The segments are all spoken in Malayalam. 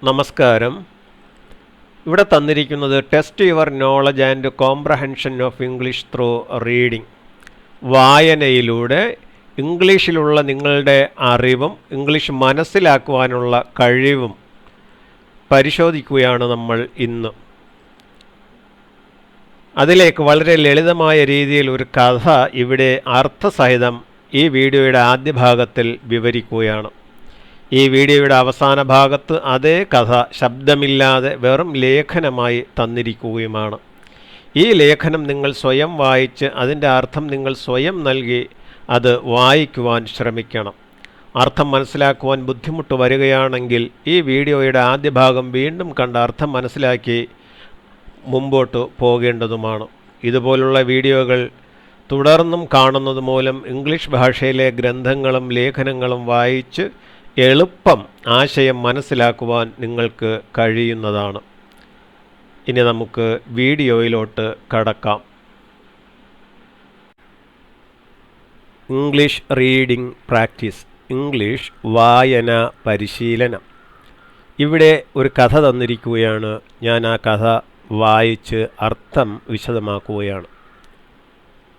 നമസ്കാരം. ഇവിടെ തന്നിരിക്കുന്നത് test your knowledge and comprehension of English through reading. വായനയിലൂടെ ഇംഗ്ലീഷിലുള്ള നിങ്ങളുടെ അറിവും ഇംഗ്ലീഷ് മനസ്സിലാക്കുവാനുള്ള കഴിവും പരിശോധിക്കുകയാണ് നമ്മൾ ഇന്ന്. അതിലേക്ക് വളരെ ലളിതമായ രീതിയിൽ ഒരു കഥ ഇവിടെ അർത്ഥസഹിതം ഈ വീഡിയോയുടെ ആദ്യ ഭാഗത്തിൽ വിവരിക്കുകയാണ്. ഈ വീഡിയോയുടെ അവസാന ഭാഗത്ത് അതേ കഥ ശബ്ദമില്ലാതെ വെറും ലേഖനമായി തന്നിരിക്കുകയുമാണ്. ഈ ലേഖനം നിങ്ങൾ സ്വയം വായിച്ച് അതിൻ്റെ അർത്ഥം നിങ്ങൾ സ്വയം നൽകി അത് വായിക്കുവാൻ ശ്രമിക്കണം. അർത്ഥം മനസ്സിലാക്കുവാൻ ബുദ്ധിമുട്ട് വരികയാണെങ്കിൽ ഈ വീഡിയോയുടെ ആദ്യ ഭാഗം വീണ്ടും കണ്ട് അർത്ഥം മനസ്സിലാക്കി മുമ്പോട്ട് പോകേണ്ടതുമാണ്. ഇതുപോലുള്ള വീഡിയോകൾ തുടർന്നും കാണുന്നത് മൂലം ഇംഗ്ലീഷ് ഭാഷയിലെ ഗ്രന്ഥങ്ങളും ലേഖനങ്ങളും വായിച്ച് എളുപ്പം ആശയം മനസ്സിലാക്കുവാൻ നിങ്ങൾക്ക് കഴിയുന്നതാണ്. ഇനി നമുക്ക് വീഡിയോയിലോട്ട് കടക്കാം. ഇംഗ്ലീഷ് റീഡിംഗ് പ്രാക്ടീസ്, ഇംഗ്ലീഷ് വായന പരിശീലനം. ഇവിടെ ഒരു കഥ തന്നിരിക്കുകയാണ്. ഞാൻ ആ കഥ വായിച്ച് അർത്ഥം വിശദമാക്കുകയാണ്.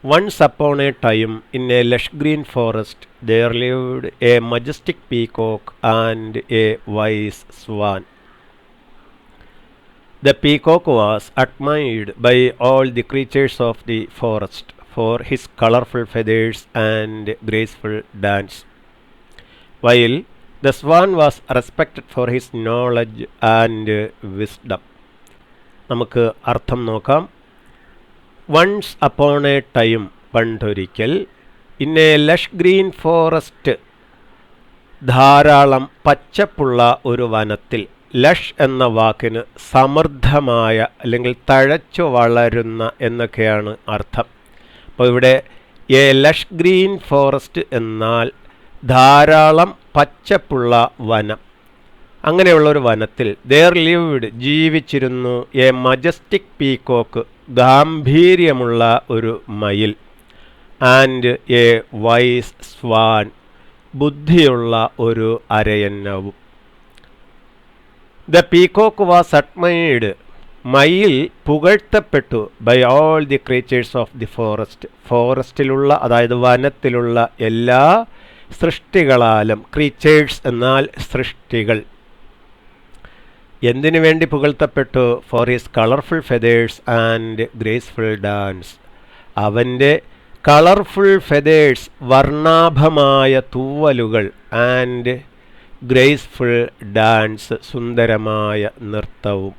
Once upon a time, in a lush green forest, there lived a majestic peacock and a wise swan. The peacock was admired by all the creatures of the forest for his colorful feathers and graceful dance, while the swan was respected for his knowledge and wisdom. നമുക്ക് അർത്ഥം നോക്കാം. വൺസ് അപ്പോൺ എ ടൈം, പണ്ടൊരിക്കൽ, in a lush green forest, ധാരാളം പച്ചപ്പുള്ള ഒരു വനത്തിൽ. ലഷ് എന്ന വാക്കിന് സമൃദ്ധമായ അല്ലെങ്കിൽ തഴച്ചു വളരുന്ന എന്നൊക്കെയാണ് അർത്ഥം. അപ്പോൾ ഇവിടെ എ ലഷ് ഗ്രീൻ ഫോറസ്റ്റ് എന്നാൽ ധാരാളം പച്ചപ്പുള്ള വനം. അങ്ങനെയുള്ളൊരു വനത്തിൽ ദെയർ ലിവ്ഡ്, ജീവിച്ചിരുന്നു, എ മജസ്റ്റിക് പീകോക്ക്, ഗാംഭീര്യമുള്ള ഒരു മയിൽ, ആൻഡ് എ വൈസ് സ്വാൻ, ബുദ്ധിയുള്ള ഒരു അരയന്നവും. ദ പീകോക്ക് വാസ് അഡ്മൈർഡ്, മയിൽ പുകഴ്ത്തപ്പെട്ടു, by all the creatures of the forest, ഫോറസ്റ്റിലുള്ള അതായത് വനത്തിലുള്ള എല്ലാ സൃഷ്ടികളാലും. ക്രീച്ചേഴ്സ് എന്നാൽ സൃഷ്ടികൾ. എന്തിനു വേണ്ടി പുകഴ്ത്തപ്പെട്ടു? For his colourful feathers and graceful dance, അവൻ്റെ കളർഫുൾ ഫെദേഴ്സ്, വർണ്ണാഭമായ തൂവലുകൾ, ആൻഡ് ഗ്രേസ്ഫുൾ ഡാൻസ്, സുന്ദരമായ നൃത്തവും.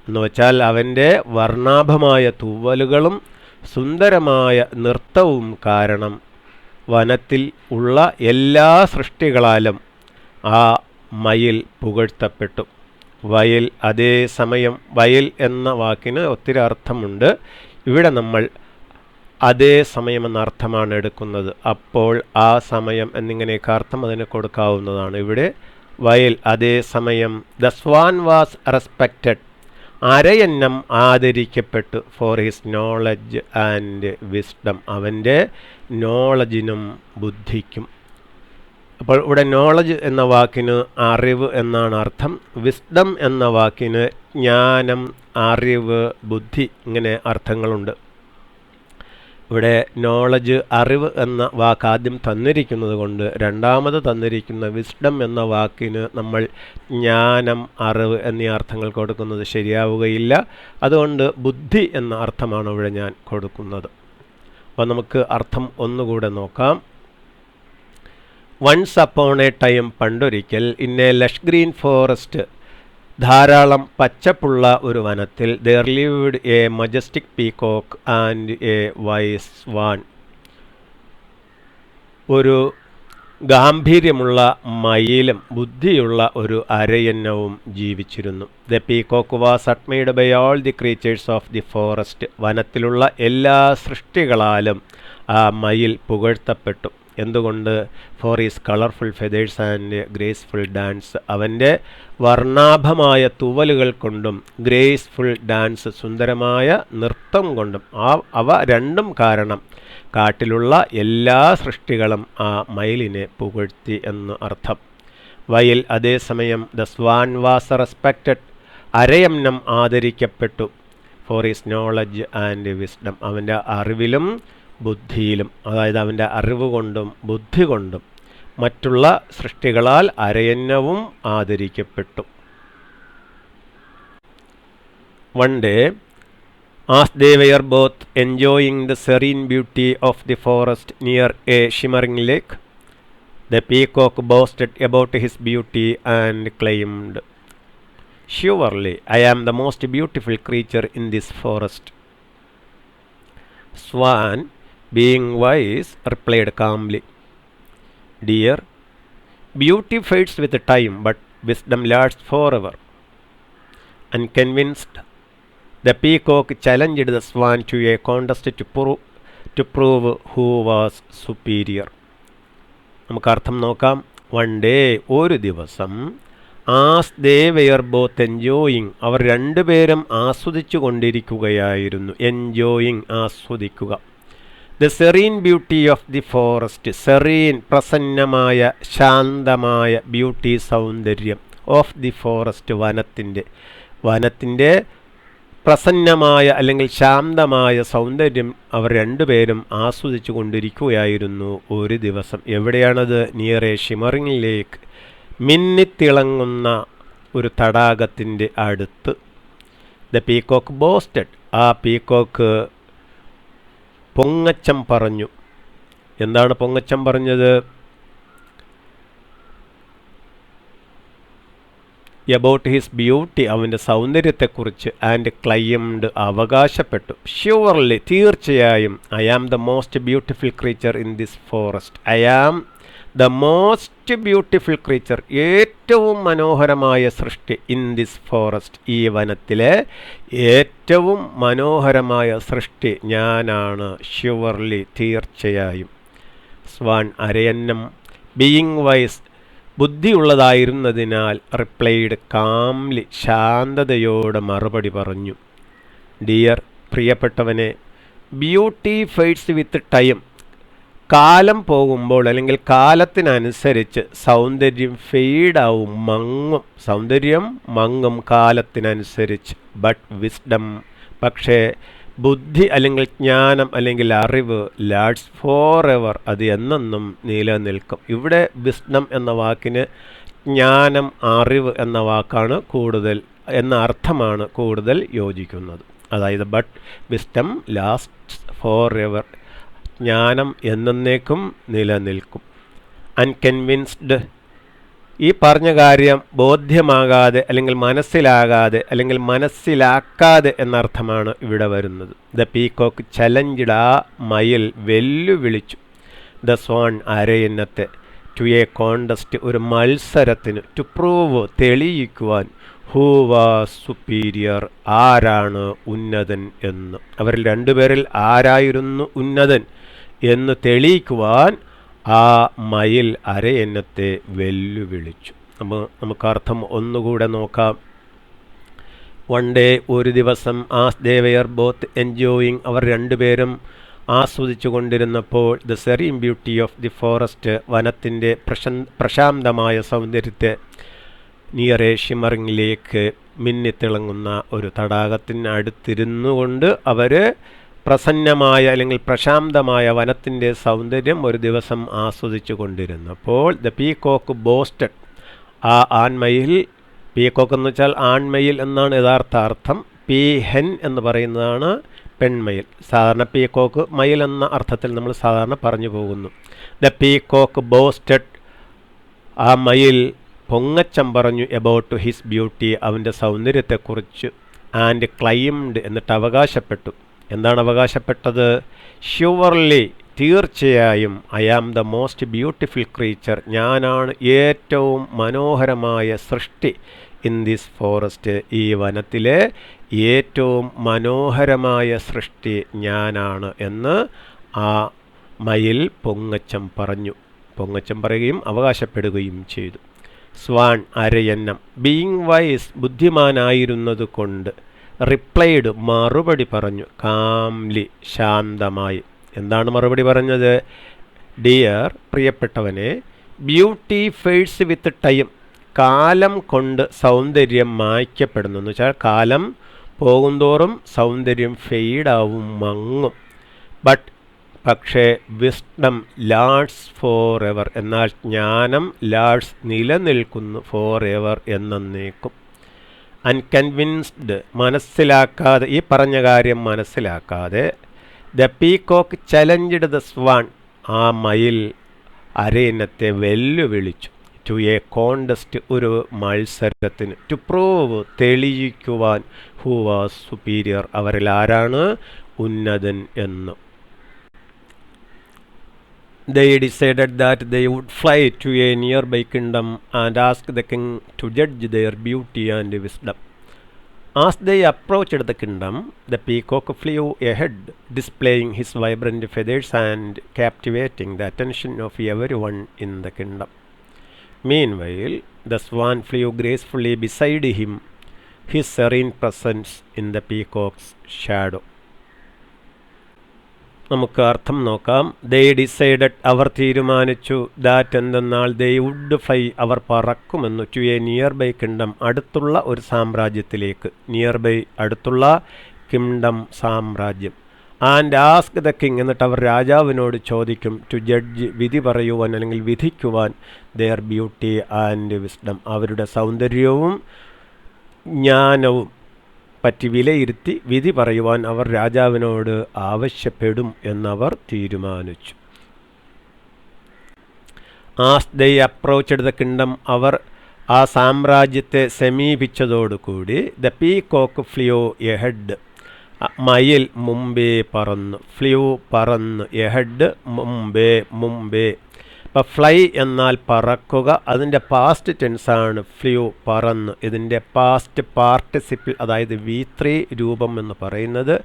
എന്ന് വച്ചാൽ അവൻ്റെ വർണ്ണാഭമായ തൂവലുകളും സുന്ദരമായ നൃത്തവും കാരണം വനത്തിൽ ഉള്ള എല്ലാ സൃഷ്ടികളാലും ആ മയിൽ പുകഴ്ത്തപ്പെട്ടു. വയൽ, അതേസമയം വയൽ എന്ന വാക്കിന് ഒത്തിരി അർത്ഥമുണ്ട്. ഇവിടെ നമ്മൾ അതേ സമയം എന്ന അർത്ഥമാണ് എടുക്കുന്നത്. അപ്പോൾ, ആ സമയം എന്നിങ്ങനെയൊക്കെ അർത്ഥം അതിന് കൊടുക്കാവുന്നതാണ്. ഇവിടെ വയൽ, അതേ സമയം. ദ സ്വാൻ വാസ് റെസ്പെക്റ്റഡ്, അരയന്നം ആദരിക്കപ്പെട്ടു, for his knowledge and wisdom, അവൻ്റെ നോളജിനും ബുദ്ധിക്കും. അപ്പോൾ ഇവിടെ നോളജ് എന്ന വാക്കിന് അറിവ് എന്നാണ് അർത്ഥം. വിസ്ഡം എന്ന വാക്കിന് ജ്ഞാനം, അറിവ്, ബുദ്ധി, ഇങ്ങനെ അർത്ഥങ്ങളുണ്ട്. ഇവിടെ നോളജ്, അറിവ് എന്ന വാക്ക് ആദ്യം തന്നിരിക്കുന്നത് കൊണ്ട് രണ്ടാമത് തന്നിരിക്കുന്ന വിസ്ഡം എന്ന വാക്കിന് നമ്മൾ ജ്ഞാനം, അറിവ് എന്നീ അർത്ഥങ്ങൾ കൊടുക്കുന്നത് ശരിയാവുകയില്ല. അതുകൊണ്ട് ബുദ്ധി എന്ന അർത്ഥമാണ് ഇവിടെ ഞാൻ കൊടുക്കുന്നത്. അപ്പോൾ നമുക്ക് അർത്ഥം ഒന്നുകൂടെ നോക്കാം. വൺസ് അപ്പോൺ എ ടൈം, പണ്ടൊരിക്കൽ, in a lush green forest, ധാരാളം പച്ചപ്പുള്ള ഒരു വനത്തിൽ, there lived a majestic peacock and a wise swan, ഒരു ഗാംഭീര്യമുള്ള മയിലും ബുദ്ധിയുള്ള ഒരു അരയന്നവും ജീവിച്ചിരുന്നു. The peacock was admired by all the creatures of the forest, വനത്തിലുള്ള എല്ലാ സൃഷ്ടികളാലും ആ മയിൽ പുകഴ്ത്തപ്പെട്ടു. എന്തുകൊണ്ട്? For his colourful feathers and graceful dance, അവൻ്റെ വർണ്ണാഭമായ തൂവലുകൾ കൊണ്ടും ഗ്രേസ്ഫുൾ ഡാൻസ്, സുന്ദരമായ നൃത്തം കൊണ്ടും. അവ രണ്ടും കാരണം കാട്ടിലുള്ള എല്ലാ സൃഷ്ടികളും ആ മയിലിനെ പുകഴ്ത്തി എന്ന് അർത്ഥം. വയൽ അതേസമയം ദ സ്വാൻ വാസ് റെസ്പെക്റ്റഡ്, അരയന്നം ആദരിക്കപ്പെട്ടു, for his knowledge and wisdom, അവൻ്റെ അറിവിലും ബുദ്ധിയിലും, അതായത് അവൻ്റെ അറിവ് കൊണ്ടും ബുദ്ധി കൊണ്ടും മറ്റുള്ള സൃഷ്ടികളാൽ അരയന്നവും ആദരിക്കപ്പെട്ടു. One day, as they were both enjoying the serene beauty of the forest near a shimmering lake, the peacock boasted about his beauty and claimed, "Surely I am the most beautiful creature in this forest." Swan, being wise, replied calmly, "Dear, beauty fades with time, but wisdom lasts forever." Unconvinced, the peacock challenged the swan to a contest to prove who was superior. നമുക്ക് അർത്ഥം നോക്കാം. വൺ ഡേ, ഒരു ദിവസം, as they were both enjoying, അവർ രണ്ടുപേരും ആസ്വദിച്ചു കൊണ്ടിരിക്കുകയായിരുന്നു. എൻജോയിങ്, ആസ്വദിക്കുക. The serene beauty of the forest, serene പ്രസന്നമായ ശാന്തമായ, ബ്യൂട്ടി സൗന്ദര്യം, ഓഫ് ദി ഫോറസ്റ്റ് വനത്തിൻ്റെ പ്രസന്നമായ അല്ലെങ്കിൽ ശാന്തമായ സൗന്ദര്യം അവർ രണ്ടുപേരും ആസ്വദിച്ചു കൊണ്ടിരിക്കുകയായിരുന്നു ഒരു ദിവസം. എവിടെയാണത്? നിയർ എ ഷിമറിംഗ് ലേക്ക്, മിന്നിത്തിളങ്ങുന്ന ഒരു തടാകത്തിൻ്റെ അടുത്ത്. ദ പീകോക്ക് ബോസ്റ്റഡ്, ആ പീകോക്ക് പൊങ്ങച്ചം പറഞ്ഞു. എന്താണ് പൊങ്ങച്ചം പറഞ്ഞത്? എബൌട്ട് ഹിസ് ബ്യൂട്ടി, അവൻ്റെ സൗന്ദര്യത്തെക്കുറിച്ച്. ആൻഡ് ക്ലൈംഡ്, അവകാശപ്പെട്ടു. ഷ്യൂവർലി, തീർച്ചയായും. I am the most beautiful creature in this forest. I am the most beautiful creature, ഏറ്റവും മനോഹരമായ സൃഷ്ടി. ഇൻ ദിസ് ഫോറസ്റ്റ്, ഈ വനത്തിലെ ഏറ്റവും മനോഹരമായ സൃഷ്ടി ഞാനാണ്. ഷ്യൂവർലി, തീർച്ചയായും. സ്വാൻ, അരയന്നം, ബീയിങ് വൈസ്, ബുദ്ധിയുള്ളതായിരുന്നതിനാൽ, റിപ്ലൈഡ് കാംലി, ശാന്തതയോടെ മറുപടി പറഞ്ഞു. ഡിയർ, പ്രിയപ്പെട്ടവനെ, ബ്യൂട്ടി ഫെയ്ഡ്സ് വിത്ത് ടൈം, കാലം പോകുമ്പോൾ അല്ലെങ്കിൽ കാലത്തിനനുസരിച്ച് സൗന്ദര്യം ഫെയ്ഡാവും, മങ്ങും. സൗന്ദര്യം മങ്ങും കാലത്തിനനുസരിച്ച്. ബട്ട് വിസ്ഡം, പക്ഷേ ബുദ്ധി അല്ലെങ്കിൽ ജ്ഞാനം അല്ലെങ്കിൽ അറിവ്, ലാഡ്സ് ഫോർ എവർ, അത് എന്നെന്നും നിലനിൽക്കും. ഇവിടെ വിസ്ഡം എന്ന വാക്കിന് ജ്ഞാനം, അറിവ് എന്ന വാക്കാണ് കൂടുതൽ എന്ന അർത്ഥമാണ് കൂടുതൽ യോജിക്കുന്നത്. അതായത് ബട്ട് വിസ്ഡം ലാസ്റ്റ്സ് ഫോർ എവർ, ജ്ഞാനം എന്നേക്കും നിലനിൽക്കും. അൺകൺവിൻസ്ഡ്, ഈ പറഞ്ഞ കാര്യം ബോധ്യമാകാതെ അല്ലെങ്കിൽ മനസ്സിലാകാതെ അല്ലെങ്കിൽ മനസ്സിലാക്കാതെ എന്നർത്ഥമാണ് ഇവിടെ വരുന്നത്. ദ പീകോക്ക് ചലഞ്ചിഡ്, ആ മയിൽ വെല്ലുവിളിച്ചു. ദ സ്വാൻ, അരയന്നത്തെ, ടു എ കോണ്ടസ്റ്റ്, ഒരു മത്സരത്തിന്. ടു പ്രൂവ്, തെളിയിക്കുവാൻ. ഹൂ വാസ് സുപ്പീരിയർ, ആരാണ് ഉന്നതൻ എന്ന്. അവരിൽ രണ്ടുപേരിൽ ആരായിരുന്നു ഉന്നതൻ എന്ന് തെളിയിക്കുവാൻ ആ മയിൽ അരയന്നത്തെ വെല്ലുവിളിച്ചു. നമുക്ക് അർത്ഥം ഒന്നുകൂടെ നോക്കാം. വൺ ഡേ, ഒരു ദിവസം, as they were both enjoying, അവർ രണ്ടുപേരും ആസ്വദിച്ചു കൊണ്ടിരുന്നപ്പോൾ, the serene beauty of the forest, വനത്തിൻ്റെ പ്രശാന്തമായ സൗന്ദര്യത്തെ, നിയർ എ ഷിമറിംഗ് ലേക്ക്, മിന്നിത്തിളങ്ങുന്ന ഒരു തടാകത്തിനടുത്തിരുന്നു കൊണ്ട് അവർ പ്രസന്നമായ അല്ലെങ്കിൽ പ്രശാന്തമായ വനത്തിൻ്റെ സൗന്ദര്യം ഒരു ദിവസം ആസ്വദിച്ചു കൊണ്ടിരുന്നപ്പോൾ, ദ പീകോക്ക് ബോസ്റ്റഡ്, ആ ആൺമയിൽ, പീകോക്ക് എന്ന് വെച്ചാൽ ആൺമയിൽ എന്നാണ് യഥാർത്ഥ അർത്ഥം. പീഹെൻ എന്ന് പറയുന്നതാണ് പെൺമയിൽ. സാധാരണ പീകോക്ക് മയിൽ എന്ന അർത്ഥത്തിൽ നമ്മൾ സാധാരണ പറഞ്ഞു പോകുന്നു. ദ പീകോക്ക് ബോസ്റ്റഡ്, ആ മയിൽ പൊങ്ങച്ചം പറഞ്ഞു. എബൌട്ട് ഹിസ് ബ്യൂട്ടി, അവൻ്റെ സൗന്ദര്യത്തെക്കുറിച്ച്. ആൻഡ് ക്ലൈംഡ്, എന്നിട്ട് അവകാശപ്പെട്ടു. എന്താണ് അവകാശപ്പെട്ടത്? ഷ്യൂവർലി, തീർച്ചയായും. I am the most beautiful creature, ഞാനാണ് ഏറ്റവും മനോഹരമായ സൃഷ്ടി. ഇൻ ദിസ് ഫോറസ്റ്റ്, ഈ വനത്തിലെ ഏറ്റവും മനോഹരമായ സൃഷ്ടി ഞാനാണ് എന്ന് ആ മയിൽ പൊങ്ങച്ചം പറഞ്ഞു. പൊങ്ങച്ചം പറയുകയും അവകാശപ്പെടുകയും ചെയ്തു. സ്വാൻ, അരയന്നം, ബീയിങ് വൈസ്, ബുദ്ധിമാനായിരുന്നത് കൊണ്ട്, റിപ്ലൈഡ്, മറുപടി പറഞ്ഞു. കാംലി, ശാന്തമായി. എന്താണ് മറുപടി പറഞ്ഞത്? ഡിയർ, പ്രിയപ്പെട്ടവനെ, ബ്യൂട്ടി ഫെയ്ഡ്സ് വിത്ത് ടൈം, കാലം കൊണ്ട് സൗന്ദര്യം മായ്ക്കപ്പെടുന്നു എന്ന് വെച്ചാൽ കാലം പോകുന്തോറും സൗന്ദര്യം ഫെയ്ഡാവും, മങ്ങും. പക്ഷേ വിസ്ഡം ലാഡ്സ് ഫോർ എവർ, എന്നാൽ ജ്ഞാനം ലാഡ്സ് നിലനിൽക്കുന്നു ഫോർ എവർ എന്നേക്കും. അൺകൺവിൻസ്ഡ് മനസ്സിലാക്കാതെ, ഈ പറഞ്ഞ കാര്യം മനസ്സിലാക്കാതെ, the peacock challenged the swan, ആ മയിൽ അരയന്നത്തെ വെല്ലുവിളിച്ചു. ടു എ കോണ്ടസ്റ്റ്, ഒരു മത്സരത്തിന്. ടു പ്രൂവ്, തെളിയിക്കുവാൻ. ഹൂ വാസ് സുപ്പീരിയർ, അവരിൽ ആരാണ് ഉന്നതൻ എന്ന്. They decided that they would fly to a nearby kingdom and ask the king to judge their beauty and wisdom. As they approached the kingdom, the peacock flew ahead, displaying his vibrant feathers and captivating the attention of everyone in the kingdom. Meanwhile, the swan flew gracefully beside him, his serene presence in the peacock's shadow. നമുക്ക് അർത്ഥം നോക്കാം. ദേ ഡിസൈഡഡ്, അവർ തീരുമാനിച്ചു. ദാറ്റ് എന്തെന്നാൽ ദേ വുഡ് ഫ്ലൈ, അവർ പറക്കുമെന്നു. To a nearby kingdom, അടുത്തുള്ള ഒരു സാമ്രാജ്യത്തിലേക്ക്. നിയർ ബൈ, അടുത്തുള്ള, കിങ്ഡം, സാമ്രാജ്യം. ആൻഡ് ആസ്ക് ദ കിങ്, എന്നിട്ട് അവർ രാജാവിനോട് ചോദിക്കും. ടു ജഡ്ജ്, വിധി പറയുവാൻ അല്ലെങ്കിൽ വിധിക്കുവാൻ. ദെയർ ബ്യൂട്ടി ആൻഡ് വിസ്ഡം, അവരുടെ സൗന്ദര്യവും ജ്ഞാനവും പറ്റി വിലയിരുത്തി വിധി പറയുവാൻ അവർ രാജാവിനോട് ആവശ്യപ്പെടും എന്നവർ തീരുമാനിച്ചു. As they approached the kingdom, അവർ ആ സാമ്രാജ്യത്തെ സമീപിച്ചതോടുകൂടി. ദ പീകോക്ക് ഫ്ലൂ എഹെഡ്, മയിൽ മുമ്പേ പറന്നു. ഫ്ലൂ, പറന്നു. എഹെഡ്, മുമ്പേ. അപ്പോൾ ഫ്ലൈ എന്നാൽ പറക്കുക, അതിൻ്റെ പാസ്റ്റ് ടെൻസാണ് ഫ്ലൂ, പറന്ന്. ഇതിൻ്റെ പാസ്റ്റ് പാർട്ടിസിപ്പിൾ, അതായത് V3 രൂപം എന്ന് പറയുന്നത്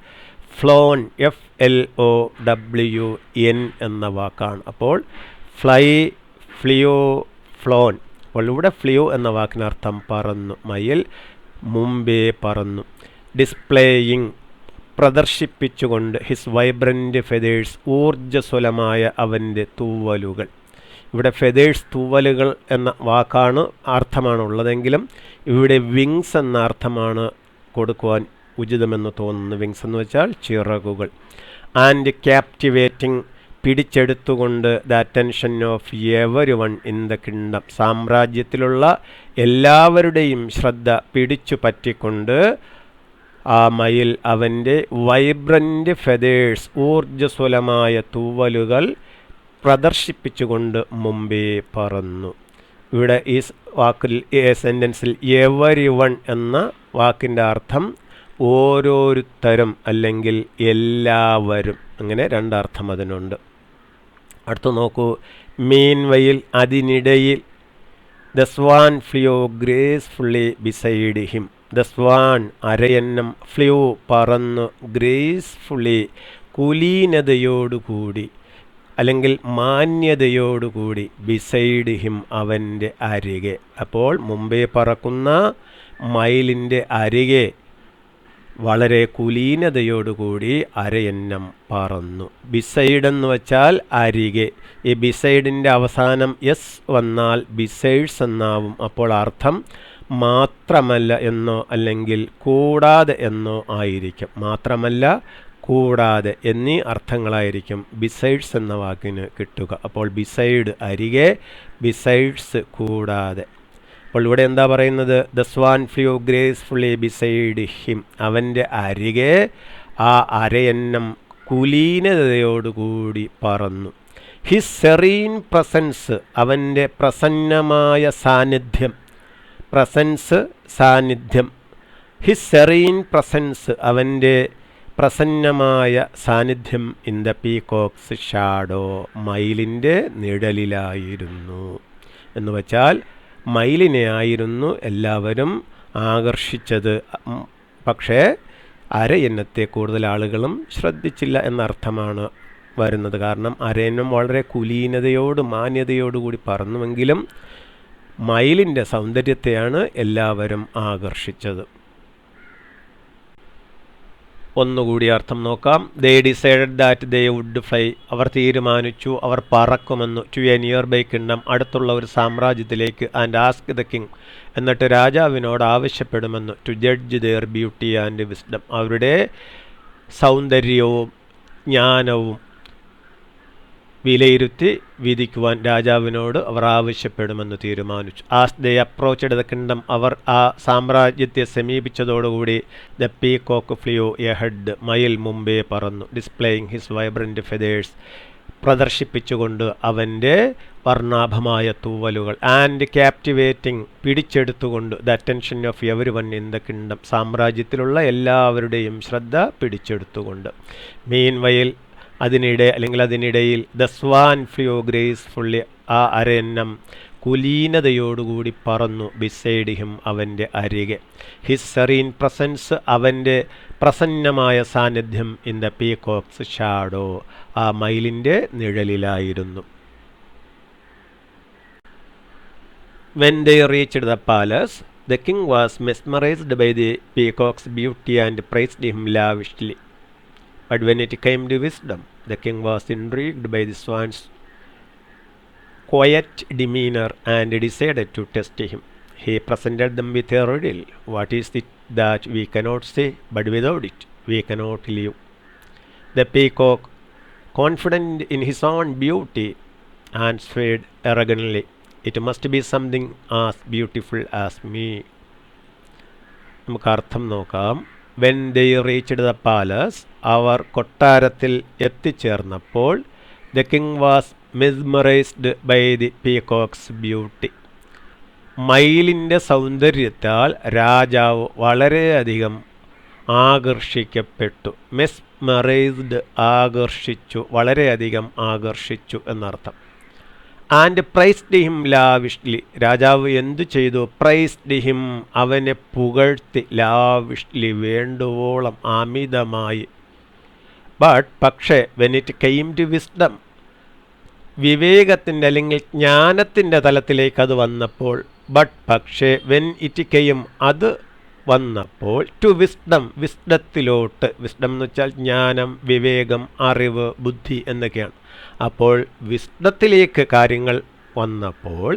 ഫ്ലോൺ, FLOWN എന്ന വാക്കാണ്. അപ്പോൾ ഫ്ലൈ, ഫ്ലൂ, ഫ്ലോൺ. അപ്പോൾ ഇവിടെ ഫ്ലൂ എന്ന വാക്കിനർത്ഥം പറന്നു, മയിൽ മുമ്പേ പറന്നു. ഡിസ്പ്ലേയിങ്, പ്രദർശിപ്പിച്ചുകൊണ്ട്. ഹിസ് വൈബ്രൻ്റ് ഫെതേഴ്സ്, ഊർജ്ജസ്വലമായ അവൻ്റെ തൂവലുകൾ. ഇവിടെ ഫെതേഴ്സ്, തൂവലുകൾ എന്ന വാക്കാണ് അർത്ഥമാണ് ഉള്ളതെങ്കിലും ഇവിടെ വിങ്സ് എന്ന അർത്ഥമാണ് കൊടുക്കുവാൻ ഉചിതമെന്ന് തോന്നുന്നു. വിങ്സ് എന്ന് വെച്ചാൽ ചിറകുകൾ. ആൻഡ് ക്യാപ്റ്റിവേറ്റിംഗ്, പിടിച്ചെടുത്തുകൊണ്ട്. The attention of everyone in the kingdom, സാമ്രാജ്യത്തിലുള്ള എല്ലാവരുടെയും ശ്രദ്ധ പിടിച്ചു പറ്റിക്കൊണ്ട് ആ മയിൽ അവൻ്റെ വൈബ്രൻ്റ് ഫെതേഴ്സ്, ഊർജ്ജസ്വലമായ തൂവലുകൾ പ്രദർശിപ്പിച്ചുകൊണ്ട് മുമ്പേ പറന്നു. ഇവിടെ ഈ വാക്കിൽ, ഈ സെൻറ്റൻസിൽ എവരി വൺ എന്ന വാക്കിൻ്റെ അർത്ഥം ഓരോരുത്തരും അല്ലെങ്കിൽ എല്ലാവരും, അങ്ങനെ രണ്ടർത്ഥം അതിനുണ്ട്. അടുത്ത് നോക്കൂ. മീൻവയിൽ, അതിനിടയിൽ. The swan flew gracefully beside him. The swan, അരയന്നം. ഫ്ലൂ, പറന്നു. ഗ്രേസ്ഫുള്ളി, കുലീനതയോടുകൂടി അല്ലെങ്കിൽ മാന്യതയോടുകൂടി. ബിസൈഡ് ഹിം, അവൻ്റെ അരികെ. അപ്പോൾ മുമ്പേ പറക്കുന്ന മയിലിൻ്റെ അരികെ വളരെ കുലീനതയോടുകൂടി അരയന്നം പറന്നു. ബിസൈഡ് എന്ന് വച്ചാൽ അരികെ. ഈ ബിസൈഡിൻ്റെ അവസാനം എസ് വന്നാൽ ബിസൈഡ്സ് എന്നാവും. അപ്പോൾ അർത്ഥം മാത്രമല്ല എന്നോ അല്ലെങ്കിൽ കൂടാതെ എന്നോ ആയിരിക്കും. മാത്രമല്ല, കൂടാതെ എന്നീ അർത്ഥങ്ങളായിരിക്കും ബിസൈഡ്സ് എന്ന വാക്കിന് കിട്ടുക. അപ്പോൾ ബിസൈഡ് അരികെ, ബിസൈഡ്സ് കൂടാതെ. അപ്പോൾ ഇവിടെ എന്താ പറയുന്നത്? The swan flew gracefully beside him, അവൻ്റെ അരികെ ആ അരയന്നം കുലീനതയോടുകൂടി പറന്നു. ഹിസ് സെറീൻ പ്രസൻസ്, അവൻ്റെ പ്രസന്നമായ സാന്നിധ്യം. പ്രസൻസ്, സാന്നിധ്യം. ഹിസ് സെറീൻ പ്രസൻസ്, അവൻ്റെ പ്രസന്നമായ സാന്നിധ്യം. ഇൻ ദ പീകോക്സ് ഷാഡോ, മയിലിൻ്റെ നിഴലിലായിരുന്നു. എന്ന് വച്ചാൽ മയിലിനെ ആയിരുന്നു എല്ലാവരും ആകർഷിച്ചത്. പക്ഷേ അരയന്നത്തെ കൂടുതൽ ആളുകളും ശ്രദ്ധിച്ചില്ല എന്നർത്ഥമാണ് വരുന്നത്. കാരണം അരയന്നം വളരെ കുലീനതയോട് മാന്യതയോടുകൂടി പറന്നുവെങ്കിലും മയിലിൻ്റെ സൗന്ദര്യത്തെയാണ് എല്ലാവരും ആകർഷിച്ചത്. ഒന്നുകൂടി അർത്ഥം നോക്കാം. They decided that they would fly. അവർ തീരുമാനിച്ചു, അവർ പറക്കുമെന്നു. To a nearby kingdom, അടുത്തുള്ള ഒരു സാമ്രാജ്യത്തിലേക്ക്. ആൻഡ് ആസ്ക് ദ കിങ്, എന്നിട്ട് രാജാവിനോട് ആവശ്യപ്പെടുമെന്നു. To judge their beauty and wisdom, അവരുടെ സൗന്ദര്യവും ജ്ഞാനവും വിലയിരുത്തി വിധിക്കുവാൻ രാജാവിനോട് അവർ ആവശ്യപ്പെടുമെന്ന് തീരുമാനിച്ചു. As they approached the kingdom, അവർ ആ സാമ്രാജ്യത്തെ സമീപിച്ചതോടുകൂടി ദ പീകോക്ക് ഫ്ലിയോ എഹെഡ്, മയിൽ മുമ്പേ പറന്നു. ഡിസ്പ്ലേയിങ് ഹിസ് വൈബ്രൻറ്റ് ഫെതേഴ്സ്, പ്രദർശിപ്പിച്ചുകൊണ്ട് അവൻ്റെ വർണ്ണാഭമായ തൂവലുകൾ. ആൻഡ് ക്യാപ്റ്റിവേറ്റിംഗ്, പിടിച്ചെടുത്തുകൊണ്ട് the attention of everyone in the kingdom, സാമ്രാജ്യത്തിലുള്ള എല്ലാവരുടെയും ശ്രദ്ധ പിടിച്ചെടുത്തുകൊണ്ട്. മീൻ വയൽ, അതിനിടയിൽ ദ സ്വാൻ ഫ്ലിയോ ഗ്രേസ്ഫുള്ളി, ആ അരയന്നം കുലീനതയോടുകൂടി പറന്നു. ബിസൈഡ് ഹിം, അവൻ്റെ അരികെ. ഹിസ് സെറീൻ പ്രസൻസ്, അവൻ്റെ പ്രസന്നമായ സാന്നിധ്യം. ഇൻ ദ പീകോക്സ് ഷാഡോ, ആ മയിലിൻ്റെ നിഴലിലായിരുന്നു. When they reached the palace, the king was mesmerized by the peacock's beauty and praised him lavishly. But when it came to wisdom, the king was intrigued by the swan's quiet demeanor and decided to test him. He presented them with a riddle. What is it that we cannot say, but without it we cannot live? The peacock, confident in his own beauty, answered arrogantly, it must be something as beautiful as me. നമുക്ക് അർത്ഥം നോക്കാം. When they reached the palace, അവർ കൊട്ടാരത്തിൽ എത്തിച്ചേർന്നപ്പോൾ, the king was mesmerised by the peacock's beauty. മയിലിൻ്റെ സൗന്ദര്യത്താൽ രാജാവ് വളരെയധികം ആകർഷിക്കപ്പെട്ടു. മെസ്മറൈസ്ഡ്, ആകർഷിച്ചു, വളരെയധികം ആകർഷിച്ചു എന്നർത്ഥം. ആൻഡ് പ്രൈസ്ഡ് ഹിം ലാവിഷ്ലി, രാജാവ് എന്തു ചെയ്തു? പ്രൈസ്ഡ് ഹിം, അവനെ പുകഴ്ത്തി. ലാവിഷ്ലി, വേണ്ടുവോളം, അമിതമായി. ബട്ട്, പക്ഷേ, when it came to wisdom, വിവേകത്തിൻ്റെ അല്ലെങ്കിൽ ജ്ഞാനത്തിൻ്റെ തലത്തിലേക്ക് അത് വന്നപ്പോൾ, ബട്ട് പക്ഷേ, വെൻ ഇറ്റ് കെയിം, അത് വന്നപ്പോൾ, ടു വിസ്ഡം, വിസ്ഡത്തിലോട്ട്. വിസ്ഡം എന്ന് വെച്ചാൽ ജ്ഞാനം, വിവേകം, അറിവ്, ബുദ്ധി എന്നൊക്കെയാണ്. അപ്പോൾ വിസ്ഡത്തിലേക്ക് കാര്യങ്ങൾ വന്നപ്പോൾ,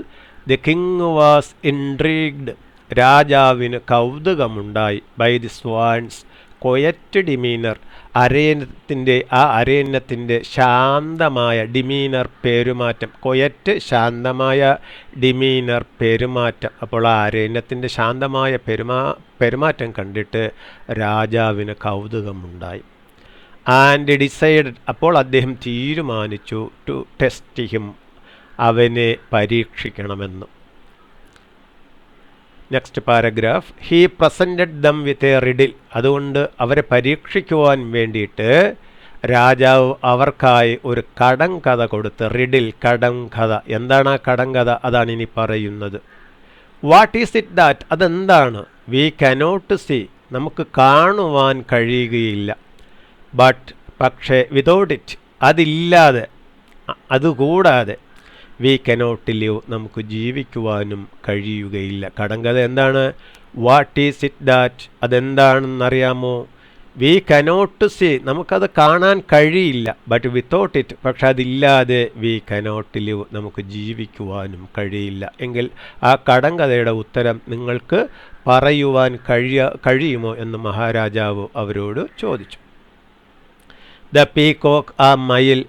ദി കിങ് വാസ് ഇൻട്രീഗ്ഡ്, രാജാവിന് കൗതുകമുണ്ടായി. ബൈ ദി സ്വാൻസ് ക്വയറ്റ് ഡിമീനർ, അരയന്നത്തിൻ്റെ ശാന്തമായ ഡിമീനർ, പെരുമാറ്റം. ക്വയറ്റ്, ശാന്തമായ, ഡിമീനർ, പെരുമാറ്റം. അപ്പോൾ ആ അരയന്നത്തിൻ്റെ ശാന്തമായ പെരുമാറ്റം കണ്ടിട്ട് രാജാവിന് കൗതുകമുണ്ടായി. ആൻഡ് ഡിസൈഡഡ്, അപ്പോൾ അദ്ദേഹം തീരുമാനിച്ചു, ടു ടെസ്റ്റ് ഹിം, അവനെ പരീക്ഷിക്കണമെന്ന്. Next paragraph. He presented them with a riddle, അതുകൊണ്ട് അവരെ പരീക്ഷിക്കുവാൻ വേണ്ടിയിട്ട് രാജാവ് അവർക്കായി ഒരു കടങ്കഥ കൊടുത്ത്. റിഡിൽ, കടങ്കഥ. എന്താണ് ആ കടങ്കഥ? അതാണ് ഇനി പറയുന്നത്. വാട്ട് ഈസ് ഇറ്റ് ദാറ്റ്, അതെന്താണ്? വി കനോട്ട് സീ, നമുക്ക് കാണുവാൻ കഴിയുകയില്ല. ബട്ട്, പക്ഷേ, വിതൗട്ട് ഇറ്റ്, അതില്ലാതെ, അതുകൂടാതെ, വി കനോട്ട് ലിവ്, നമുക്ക് ജീവിക്കുവാനും കഴിയുകയില്ല. കടങ്കഥ എന്താണ്? വാട്ട് ഈസ് ഇറ്റ് ദാറ്റ്, അതെന്താണെന്നറിയാമോ? വി കനോട്ട് സീ, നമുക്കത് കാണാൻ കഴിയില്ല. ബട്ട് വിത്തൗട്ട് ഇറ്റ്, പക്ഷെ അതില്ലാതെ, വി കനോട്ട് ലിവ്, നമുക്ക് ജീവിക്കുവാനും കഴിയില്ല. എങ്കിൽ ആ കടങ്കഥയുടെ ഉത്തരം നിങ്ങൾക്ക് പറയുവാൻ കഴിയുമോ എന്ന് മഹാരാജാവ് അവരോട് ചോദിച്ചു. ദ പീകോക്ക്, ആ മയിൽ,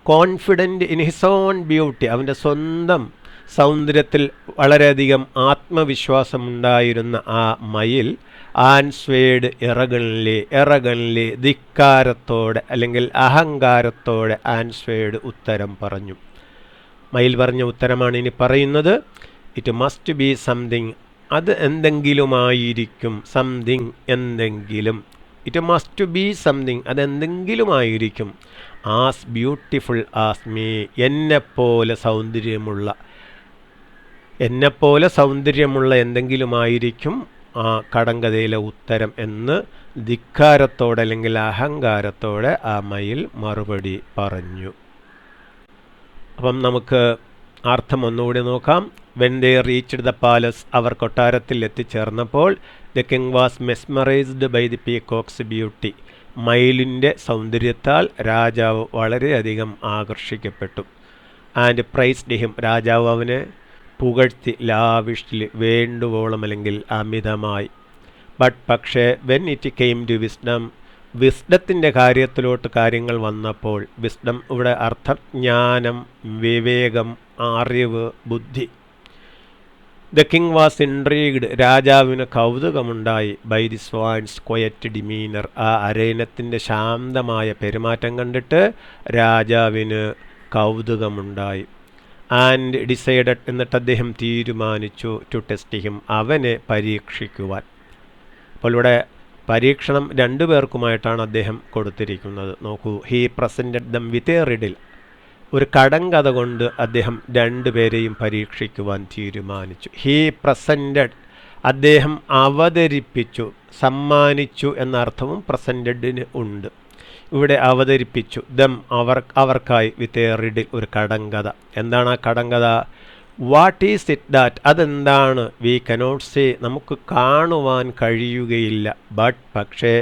confident in his own beauty, അവൻ്റെ സ്വന്തം സൗന്ദര്യത്തിൽ വളരെയധികം ആത്മവിശ്വാസമുണ്ടായിരുന്ന ആ മയിൽ, ആൻസ്വേഡ് എറഗൺലി, ധിക്കാരത്തോടെ അല്ലെങ്കിൽ അഹങ്കാരത്തോടെ ആൻസ്വേഡ് ഉത്തരം പറഞ്ഞു. മയിൽ പറഞ്ഞ ഉത്തരമാണ് ഇനി പറയുന്നത്. ഇറ്റ് മസ്റ്റ് ബി സംതിങ്, അത് എന്തെങ്കിലുമായിരിക്കും. സംതിങ്, എന്തെങ്കിലും. ഇറ്റ് മസ്റ്റ് ബി സംതിങ്, അതെന്തെങ്കിലുമായിരിക്കും. ആസ് ബ്യൂട്ടിഫുൾ ആസ് മീ, എന്നെപ്പോലെ സൗന്ദര്യമുള്ള എന്തെങ്കിലുമായിരിക്കും ആ കടങ്കഥയിലെ ഉത്തരം എന്ന് ധിക്കാരത്തോടെ അല്ലെങ്കിൽ അഹങ്കാരത്തോടെ ആ മയിൽ മറുപടി പറഞ്ഞു. അപ്പം നമുക്ക് അർത്ഥം ഒന്നുകൂടി നോക്കാം. When they reached the palace, അവർ കൊട്ടാരത്തിൽ എത്തിച്ചേർന്നപ്പോൾ, the king was mesmerised by the peacock's beauty, മയിലിൻ്റെ സൗന്ദര്യത്താൽ രാജാവ് വളരെയധികം ആകർഷിക്കപ്പെട്ടു. ആൻഡ് പ്രൈസ്ഡ് ഹിം, രാജാവ് അവനെ പുകഴ്ത്തി, ലാവിഷ്ലി, വേണ്ടുവോളം അല്ലെങ്കിൽ അമിതമായി. ബട്ട് പക്ഷേ when it came to wisdom, വിസ്ഡത്തിൻ്റെ കാര്യത്തിലോട്ട് കാര്യങ്ങൾ വന്നപ്പോൾ, വിസ്ഡം ഇവിടെ അർത്ഥം ജ്ഞാനം, വിവേകം, അറിവ്, ബുദ്ധി. ദ കിങ് വാസ് ഇൻട്രീഗ്ഡ്, രാജാവിന് കൗതുകമുണ്ടായി. ബൈ ദി സ്വാൻസ് ക്വയറ്റ് ഡിമീനർ, ആ അരയണത്തിൻ്റെ ശാന്തമായ പെരുമാറ്റം കണ്ടിട്ട് രാജാവിന് കൗതുകമുണ്ടായി. ആൻഡ് ഡിസൈഡഡ്, എന്നിട്ട് അദ്ദേഹം തീരുമാനിച്ചു, ടു ടെസ്റ്റ് ഹിം, അവനെ പരീക്ഷിക്കുവാൻ. അപ്പോൾ ഇവിടെ പരീക്ഷണം രണ്ടു പേർക്കുമായിട്ടാണ് അദ്ദേഹം കൊടുത്തിരിക്കുന്നത്. നോക്കൂ, he presented them with a riddle, ഒരു കടങ്കഥ കൊണ്ട് അദ്ദേഹം രണ്ടുപേരെയും പരീക്ഷിക്കുവാൻ തീരുമാനിച്ചു. ഹീ പ്രസൻറ്റഡ്, അദ്ദേഹം അവതരിപ്പിച്ചു, സമ്മാനിച്ചു എന്ന അർത്ഥവും പ്രസൻറ്റഡിന് ഉണ്ട്. ഇവിടെ അവതരിപ്പിച്ചു, ദം അവർക്കായി വിത്ത് എ റിഡിൽ, ഒരു കടങ്കഥ. എന്താണ് ആ കടങ്കഥ? വാട്ട് ഈസ് ഇറ്റ് ദാറ്റ്, അതെന്താണ്? വി കനോട്ട് സേ, നമുക്ക് കാണുവാൻ കഴിയുകയില്ല. ബട്ട് പക്ഷേ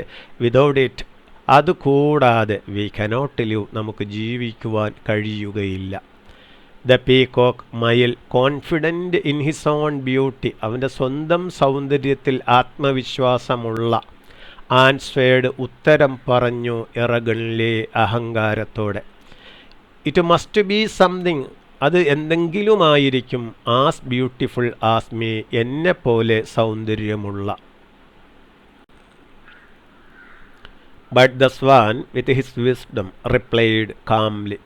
വിതൗട്ട് ഇറ്റ്, അതുകൂടാതെ വി കനോട്ട് ലിവ്, നമുക്ക് ജീവിക്കുവാൻ കഴിയുകയില്ല. ദ പീകോക്ക്, മയിൽ, confident in his own beauty, അവൻ്റെ സ്വന്തം സൗന്ദര്യത്തിൽ ആത്മവിശ്വാസമുള്ള, ആൻസ്വേർഡ്, ഉത്തരം പറഞ്ഞു, ഇറഗൺലി, അഹങ്കാരത്തോടെ. ഇറ്റ് മസ്റ്റ് ബി സംതിങ്, അത് എന്തെങ്കിലുമായിരിക്കും, ആസ് ബ്യൂട്ടിഫുൾ ആസ് മീ, എന്നെപ്പോലെ സൗന്ദര്യമുള്ള. But the swan, with his wisdom, replied calmly,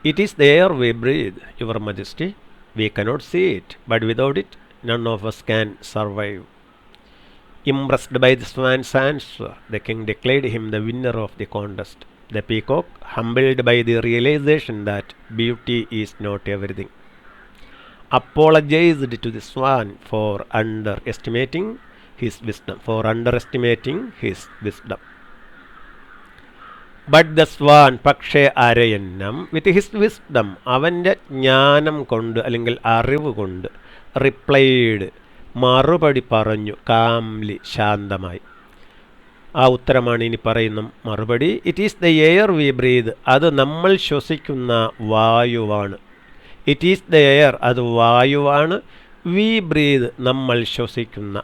"It is the air we breathe, Your Majesty. We cannot see it, but without it, none of us can survive." Impressed by the swan's answer, the king declared him the winner of the contest. The peacock, humbled by the realization that beauty is not everything, apologized to the swan for underestimating his wisdom. But the swan, പക്ഷേ അരയന്നം, വിത്ത് ഹിസ് വിസ്ഡം, അവൻ്റെ ജ്ഞാനം കൊണ്ട് അല്ലെങ്കിൽ അറിവ് കൊണ്ട്, റിപ്ലൈഡ്, മറുപടി പറഞ്ഞു, കാംലി, ശാന്തമായി. ആ ഉത്തരമാണ് ഇനി പറയുന്ന മറുപടി. It is the air we breathe, അത് നമ്മൾ ശ്വസിക്കുന്ന വായുവാണ്. ഇറ്റ് ഈസ് ദ എയർ, അത് വായുവാണ്. വി ബ്രീത്, നമ്മൾ ശ്വസിക്കുന്ന.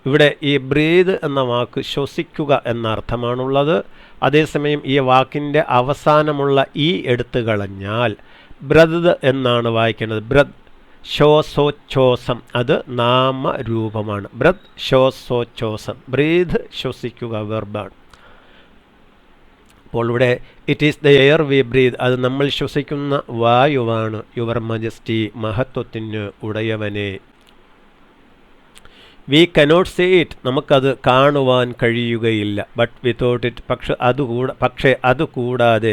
ഇവിടെ ഈ ബ്രീത് എന്ന വാക്ക് ശ്വസിക്കുക എന്ന അർത്ഥമാണുള്ളത്. അതേസമയം ഈ വാക്കിൻ്റെ അവസാനമുള്ള ഈ എടുത്തു കളഞ്ഞാൽ ബ്രദ് എന്നാണ് വായിക്കേണ്ടത്. ബ്രദ്, ശ്വാസോച്ഛ്വാസം, അത് നാമരൂപമാണ്. ബ്രദ്, ശ്വാസോച്ഛ്വാസം, ബ്രീത്, ശ്വസിക്കുക, വെർബാണ്. അപ്പോൾ ഇവിടെ it is the air we breathe, അത് നമ്മൾ ശ്വസിക്കുന്ന വായുവാണ്. യുവർ മജസ്റ്റി, മഹത്വത്തിന് ഉടയവനെ. വി കനോട്ട് സീ ഇറ്റ്, നമുക്കത് കാണുവാൻ കഴിയുകയില്ല. ബട്ട് വിതൗട്ട് ഇറ്റ്, പക്ഷേ അതുകൂടാതെ,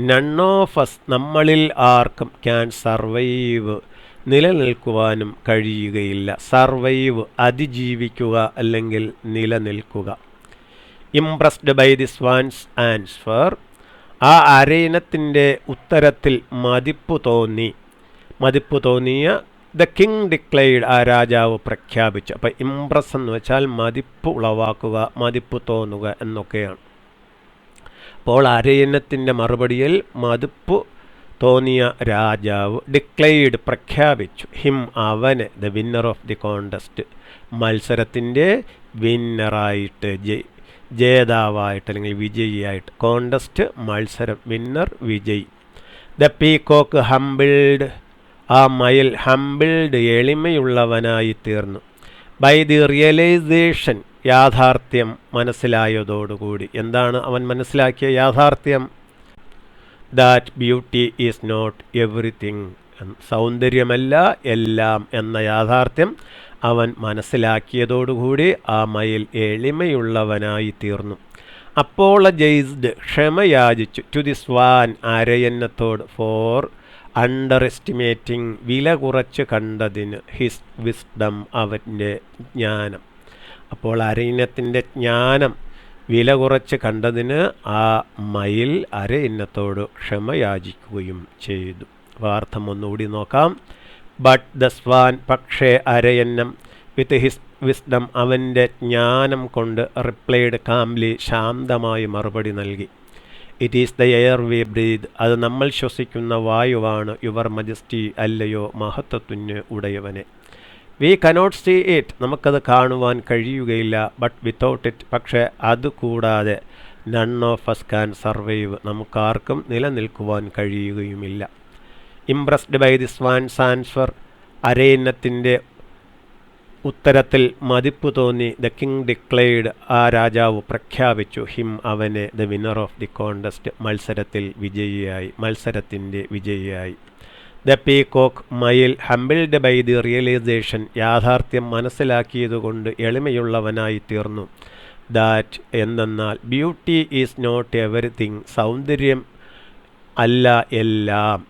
നൺ ഓഫ് അസ്, നമ്മളിൽ ആർക്കും, ക്യാൻ സർവൈവ്, നിലനിൽക്കുവാനും കഴിയുകയില്ല. സർവൈവ്, അതിജീവിക്കുക അല്ലെങ്കിൽ നിലനിൽക്കുക. Impressed by the swan's answer, ആ അരയണത്തിൻ്റെ ഉത്തരത്തിൽ മതിപ്പ് തോന്നിയ ദ കിങ് ഡിക്ലെയർഡ്, ആ രാജാവ് പ്രഖ്യാപിച്ചു. അപ്പോൾ ഇംപ്രസ് എന്ന് വെച്ചാൽ മതിപ്പ് ഉളവാക്കുക, മതിപ്പ് തോന്നുക എന്നൊക്കെയാണ്. അപ്പോൾ അരയണത്തിൻ്റെ മറുപടിയിൽ മതിപ്പ് തോന്നിയ രാജാവ് ഡിക്ലെയർഡ്, പ്രഖ്യാപിച്ചു, ഹിം, അവനെ, the winner of the contest, മത്സരത്തിൻ്റെ വിന്നറായിട്ട്, ജേതാവായിട്ട് അല്ലെങ്കിൽ വിജയിയായിട്ട്. കോണ്ടസ്റ്റ്, മത്സരം, വിന്നർ, വിജയി. ദ പീകോക്ക് ഹംബിൾഡ്, ആ മയിൽ ഹംബിൾഡ്, എളിമയുള്ളവനായി തീർന്നു. ബൈ ദി റിയലൈസേഷൻ, യാഥാർത്ഥ്യം മനസ്സിലായതോടുകൂടി. എന്താണ് അവൻ മനസ്സിലാക്കിയ യാഥാർത്ഥ്യം? That beauty is not everything, സൗന്ദര്യമല്ല എല്ലാം എന്ന യാഥാർത്ഥ്യം അവൻ മനസ്സിലാക്കിയതോടുകൂടി ആ മയിൽ എളിമയുള്ളവനായി തീർന്നു. അപ്പോളജൈസ്ഡ്, ക്ഷമയാചിച്ചു, ടു ദി സ്വാൻ, അരയന്നത്തോട്, ഫോർ അണ്ടർ എസ്റ്റിമേറ്റിംഗ്, വില കുറച്ച് കണ്ടതിന്, ഹിസ് വിസ്ഡം, അവൻ്റെ ജ്ഞാനം. അപ്പോൾ അരയന്നത്തിൻ്റെ ജ്ഞാനം വില കുറച്ച് കണ്ടതിന് ആ മയിൽ അരയന്നത്തോട് ക്ഷമയാചിക്കുകയും ചെയ്തു. വാർത്തം ഒന്നുകൂടി നോക്കാം. ബട്ട് ദ സ്വാൻ, പക്ഷേ അരയന്നം, വിത്ത് ഹിസ് വിസ്ഡം, അവൻ്റെ ജ്ഞാനം കൊണ്ട് റിപ്ലൈഡ് കാംലി, ശാന്തമായി മറുപടി നൽകി. It is the air we breathe, അത് നമ്മൾ ശ്വസിക്കുന്ന വായുവാണ്. യുവർ മജസ്റ്റി, അല്ലയോ മഹത്വത്തിന് ഉടയവനെ. വി കനോട്ട് സീ ഇറ്റ്, നമുക്കത് കാണുവാൻ കഴിയുകയില്ല. ബട്ട് വിത്തൗട്ട് ഇറ്റ്, പക്ഷേ അത് കൂടാതെ none of us can survive, നമുക്കാർക്കും നിലനിൽക്കുവാൻ കഴിയുകയുമില്ല. Impressed by this swan's answer, അരയന്നത്തിൻ്റെ ഉത്തരത്തിൽ മതിപ്പ് തോന്നി. ദ കിങ് ഡിക്ലെയർഡ്, ആ രാജാവ് പ്രഖ്യാപിച്ചു. ഹിം, അവനെ, the winner of the contest, മത്സരത്തിൻ്റെ വിജയിയായി. ദ പീകോക്ക്, മയിൽ, ഹംബിൾഡ് ബൈ ദി റിയലൈസേഷൻ, യാഥാർത്ഥ്യം മനസ്സിലാക്കിയതുകൊണ്ട് എളിമയുള്ളവനായി തീർന്നു. ദാറ്റ്, എന്തെന്നാൽ, ബ്യൂട്ടി ഈസ് നോട്ട് എവരിതിങ്, സൗന്ദര്യം അല്ല എല്ലാം.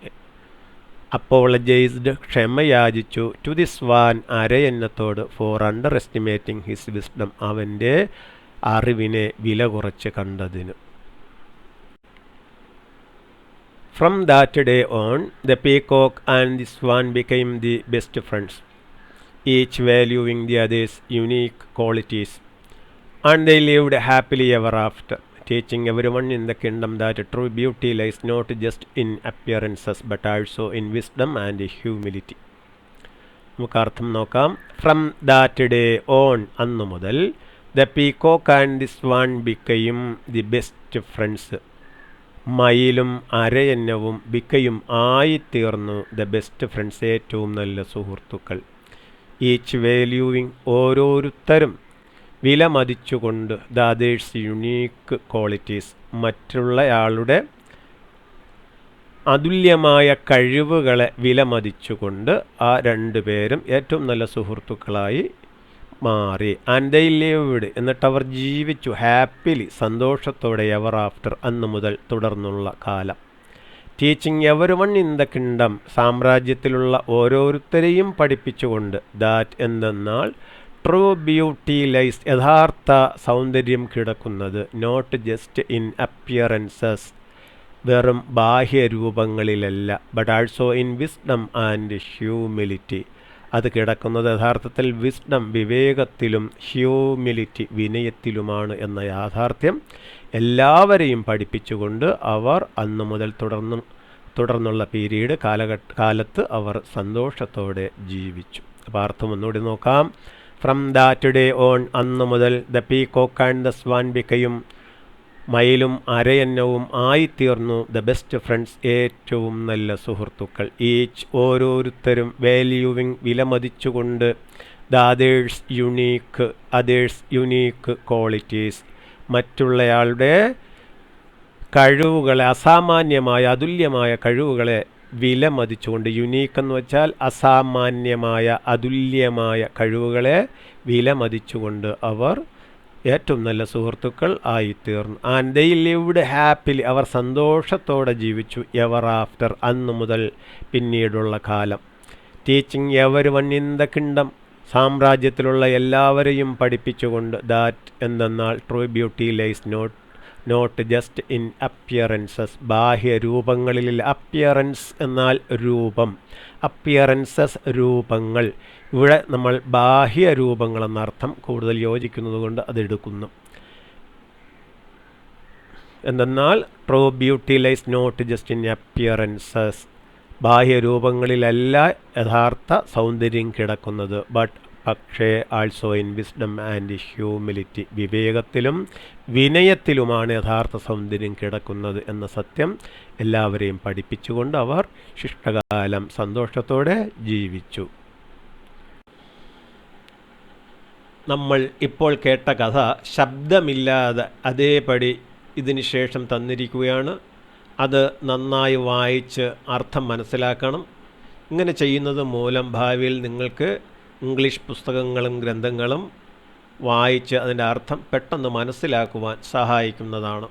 അപ്പോളജൈസ്ഡ്, ക്ഷമയാചിച്ചു. ടു ദി സ്വാൻ, അരയന്നത്തോട്, for underestimating his wisdom, അവൻ്റെ അറിവിനെ വില കുറച്ച് കണ്ടതിന്. From that day on, the peacock and the swan became the best friends, each valuing the other's unique qualities, and they lived happily ever after, teaching everyone in the kingdom that true beauty lies not just in appearances but also in wisdom and humility. നമുക്ക് അർത്ഥം നോക്കാം. ഫ്രം ദാറ്റ് ഡേ ഓൺ, അന്നു മുതൽ, the peacock and the swan became the best friends, മയിലും അരയന്നവും ബിക്കെയും ആയിത്തീർന്നു. ദ ബെസ്റ്റ് ഫ്രണ്ട്സ്, ഏറ്റവും നല്ല സുഹൃത്തുക്കൾ. ഈച്ച് വാല്യൂവിങ്, ഓരോരുത്തരും വിലമതിച്ചുകൊണ്ട്. ദ അതേഴ്സ് യുണീക്ക് ക്വാളിറ്റീസ്, മറ്റുള്ളയാളുടെ അതുല്യമായ കഴിവുകളെ വിലമതിച്ചുകൊണ്ട് ആ രണ്ടുപേരും ഏറ്റവും നല്ല സുഹൃത്തുക്കളായി മാറി. ആൻഡ് ദേ ലിവ്ഡ്, എന്നിട്ടവർ ജീവിച്ചു. ഹാപ്പിലി, സന്തോഷത്തോടെ. എവർ ആഫ്റ്റർ, അന്നു മുതൽ, തുടർന്നുള്ള കാലം. Teaching everyone in the kingdom, സാമ്രാജ്യത്തിലുള്ള ഓരോരുത്തരെയും പഠിപ്പിച്ചുകൊണ്ട്. ദാറ്റ്, എന്തെന്നാൽ, ട്രൂ ബ്യൂട്ടി ലൈസ്, യഥാർത്ഥ സൗന്ദര്യം കിടക്കുന്നത്, നോട്ട് ജസ്റ്റ് ഇൻ അപ്പിയറൻസസ്, വെറും ബാഹ്യരൂപങ്ങളിലല്ല, but also in wisdom and humility, അത് കിടക്കുന്നത് യഥാർത്ഥത്തിൽ വിസ്ഡം, വിവേകത്തിലും, ഹ്യൂമിലിറ്റി, വിനയത്തിലുമാണ് എന്ന യാഥാർത്ഥ്യം എല്ലാവരെയും പഠിപ്പിച്ചുകൊണ്ട് അവർ അന്നു മുതൽ തുടർന്നുള്ള പീരീഡ് കാലത്ത് അവർ സന്തോഷത്തോടെ ജീവിച്ചു. അപ്പോൾ അർത്ഥം ഒന്നുകൂടി നോക്കാം. ഫ്രം ദാറ്റ് ഡേ ഓൺ, അന്നു മുതൽ, the peacock and the swan became, മയിലും അരയന്നവും ആയിത്തീർന്നു. ദ ബെസ്റ്റ് ഫ്രണ്ട്സ്, ഏറ്റവും നല്ല സുഹൃത്തുക്കൾ. ഈച്ച്, ഓരോരുത്തരും, വാല്യൂവിങ്, വിലമതിച്ചുകൊണ്ട്. ദ അതേഴ്സ് യുണീക്ക് ക്വാളിറ്റീസ്, മറ്റുള്ളയാളുടെ കഴിവുകളെ, അസാമാന്യമായ അതുല്യമായ കഴിവുകളെ വിലമതിച്ചുകൊണ്ട്. യുണീക്ക് എന്ന് വെച്ചാൽ അസാമാന്യമായ അതുല്യമായ കഴിവുകളെ വിലമതിച്ചുകൊണ്ട് അവർ ഏറ്റവും നല്ല സുഹൃത്തുക്കൾ ആയിത്തീർന്നു. ആൻഡ് ദേ ലിവ്ഡ് ഹാപ്പിലി, അവർ സന്തോഷത്തോടെ ജീവിച്ചു. എവർ ആഫ്റ്റർ, അന്നു മുതൽ, പിന്നീടുള്ള കാലം. Teaching everyone in the kingdom, സാമ്രാജ്യത്തിലുള്ള എല്ലാവരെയും പഠിപ്പിച്ചുകൊണ്ട്. ദാറ്റ്, എന്തെന്നാൽ, true beauty lies not just in appearances, ബാഹ്യരൂപങ്ങളിൽ. അപ്പിയറൻസ് എന്നാൽ രൂപം, അപ്പിയറൻസസ് രൂപങ്ങൾ. ഇവിടെ നമ്മൾ ബാഹ്യരൂപങ്ങളെന്നർത്ഥം കൂടുതൽ യോജിക്കുന്നത് കൊണ്ട് അതെടുക്കുന്നു. എന്തെന്നാൽ, true beauty lies not just in appearances, ബാഹ്യരൂപങ്ങളിലല്ല യഥാർത്ഥ സൗന്ദര്യം കിടക്കുന്നത്, പക്ഷേ also in wisdom and humility, വിവേകത്തിലും വിനയത്തിലുമാണ് യഥാർത്ഥ സൗന്ദര്യം കിടക്കുന്നത് എന്ന സത്യം എല്ലാവരെയും പഠിപ്പിച്ചുകൊണ്ട് അവർ ശിഷ്ടകാലം സന്തോഷത്തോടെ ജീവിച്ചു. നമ്മൾ ഇപ്പോൾ കേട്ട കഥ ശബ്ദമില്ലാതെ അതേപടി ഇതിന് ശേഷം തന്നിരിക്കുകയാണ്. അത് നന്നായി വായിച്ച് അർത്ഥം മനസ്സിലാക്കണം. ഇങ്ങനെ ചെയ്യുന്നത് മൂലം ഭാവിയിൽ നിങ്ങൾക്ക് ഇംഗ്ലീഷ് പുസ്തകങ്ങളും ഗ്രന്ഥങ്ങളും വായിച്ച് അതിൻ്റെ അർത്ഥം പെട്ടെന്ന് മനസ്സിലാക്കുവാൻ സഹായിക്കുന്നതാണ്.